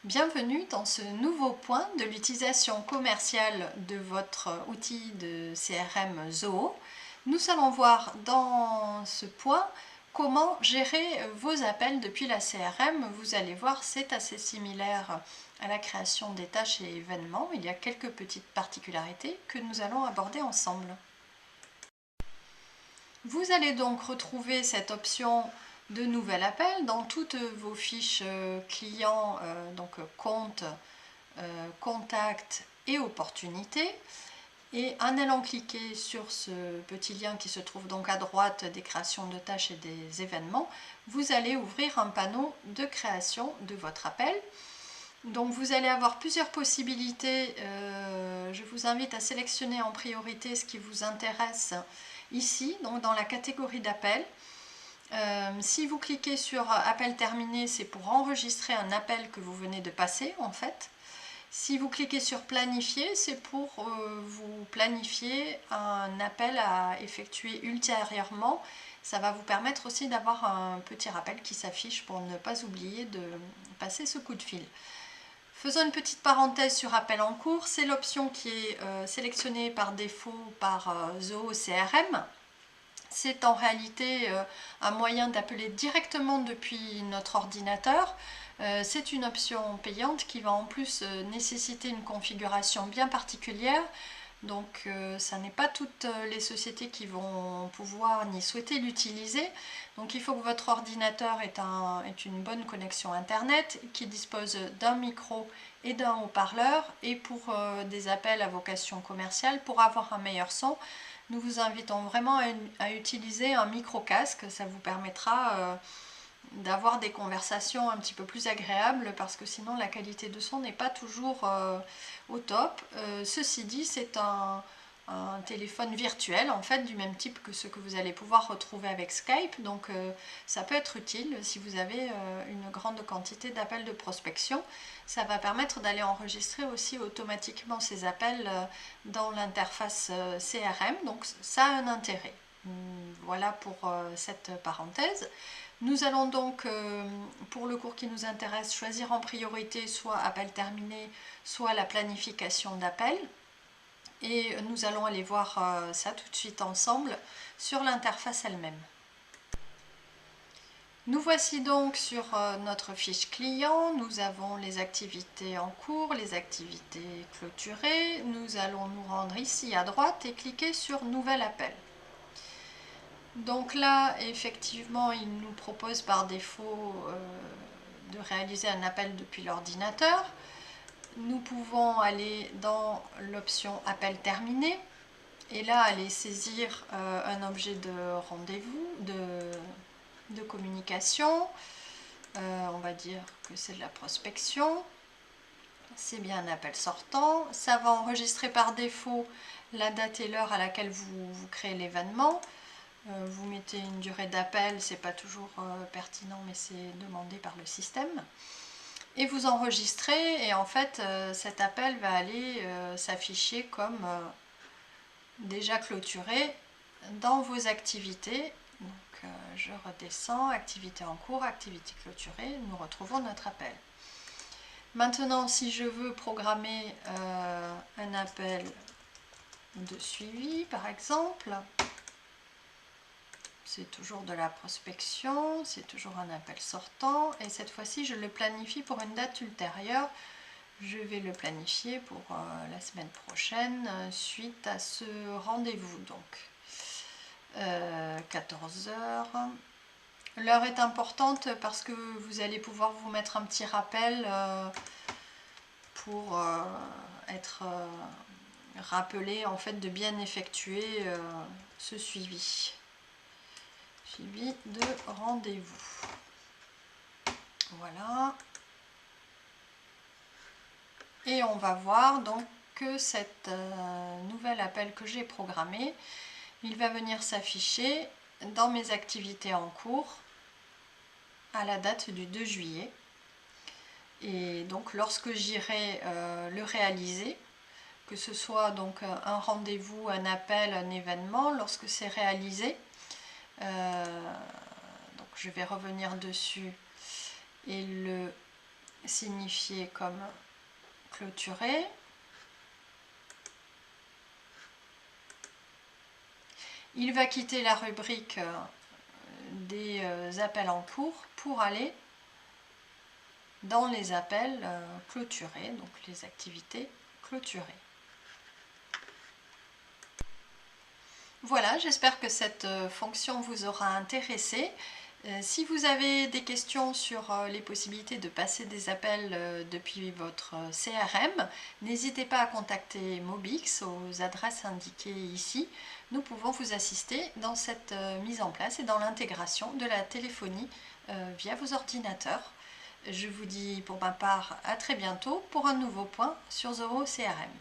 Bienvenue dans ce nouveau point de l'utilisation commerciale de votre outil de CRM Zoho. Nous allons voir dans ce point comment gérer vos appels depuis la CRM. Vous allez voir, c'est assez similaire à la création des tâches et événements. Il y a quelques petites particularités que nous allons aborder ensemble. Vous allez donc retrouver cette option de nouvel appel dans toutes vos fiches clients, donc compte, contact et opportunités. Et en allant cliquer sur ce petit lien qui se trouve donc à droite des créations de tâches et des événements, vous allez ouvrir un panneau de création de votre appel. Donc vous allez avoir plusieurs possibilités. Je vous invite à sélectionner en priorité ce qui vous intéresse ici, donc dans la catégorie d'appel. Si vous cliquez sur appel terminé, c'est pour enregistrer un appel que vous venez de passer en fait. Si vous cliquez sur planifier, c'est pour vous planifier un appel à effectuer ultérieurement. Ça va vous permettre aussi d'avoir un petit rappel qui s'affiche pour ne pas oublier de passer ce coup de fil. Faisons une petite parenthèse sur appel en cours. C'est l'option qui est sélectionnée par défaut par Zoho CRM. C'est en réalité un moyen d'appeler directement depuis notre ordinateur. C'est une option payante qui va en plus nécessiter une configuration bien particulière. Donc ça n'est pas toutes les sociétés qui vont pouvoir ni souhaiter l'utiliser. Donc il faut que votre ordinateur ait une bonne connexion internet, qui dispose d'un micro et d'un haut-parleur. Et pour des appels à vocation commerciale, pour avoir un meilleur son, nous vous invitons vraiment à utiliser un micro-casque. Ça vous permettra d'avoir des conversations un petit peu plus agréables, parce que sinon la qualité de son n'est pas toujours au top. Ceci dit, c'est un téléphone virtuel en fait, du même type que ce que vous allez pouvoir retrouver avec Skype. Donc ça peut être utile si vous avez une grande quantité d'appels de prospection. Ça va permettre d'aller enregistrer aussi automatiquement ces appels dans l'interface CRM, donc ça a un intérêt. Voilà pour cette parenthèse. Nous allons donc, pour le cours qui nous intéresse, choisir en priorité soit appel terminé, soit la planification d'appel. Et nous allons aller voir ça tout de suite ensemble sur l'interface elle-même. Nous voici donc sur notre fiche client. Nous avons les activités en cours, les activités clôturées. Nous allons nous rendre ici à droite et cliquer sur nouvel appel. Donc là, effectivement, il nous propose par défaut de réaliser un appel depuis l'ordinateur. Nous pouvons aller dans l'option appel terminé et là aller saisir un objet de rendez-vous, de communication. On va dire que c'est de la prospection. C'est bien un appel sortant. Ça va enregistrer par défaut la date et l'heure à laquelle vous créez l'événement. Vous mettez une durée d'appel, c'est pas toujours pertinent, mais c'est demandé par le système. Et vous enregistrez, et en fait cet appel va aller s'afficher comme déjà clôturé dans vos activités. Donc je redescends, activité en cours, activité clôturée, nous retrouvons notre appel. Maintenant, si je veux programmer un appel de suivi par exemple, c'est toujours de la prospection, c'est toujours un appel sortant, et cette fois-ci je le planifie pour une date ultérieure. Je vais le planifier pour la semaine prochaine suite à ce rendez-vous, donc 14 h. L'heure est importante parce que vous allez pouvoir vous mettre un petit rappel pour être rappelé en fait de bien effectuer ce suivi de rendez-vous. Voilà. Et on va voir donc que cet nouvel appel que j'ai programmé, il va venir s'afficher dans mes activités en cours à la date du 2 juillet. Et donc lorsque j'irai le réaliser, que ce soit donc un rendez-vous, un appel, un événement, lorsque c'est réalisé. Donc je vais revenir dessus et le signifier comme clôturé. Il va quitter la rubrique des appels en cours pour aller dans les appels clôturés, donc les activités clôturées. Voilà, j'espère que cette fonction vous aura intéressé. Si vous avez des questions sur les possibilités de passer des appels depuis votre CRM, n'hésitez pas à contacter Mobix aux adresses indiquées ici. Nous pouvons vous assister dans cette mise en place et dans l'intégration de la téléphonie via vos ordinateurs. Je vous dis pour ma part à très bientôt pour un nouveau point sur Zoho CRM.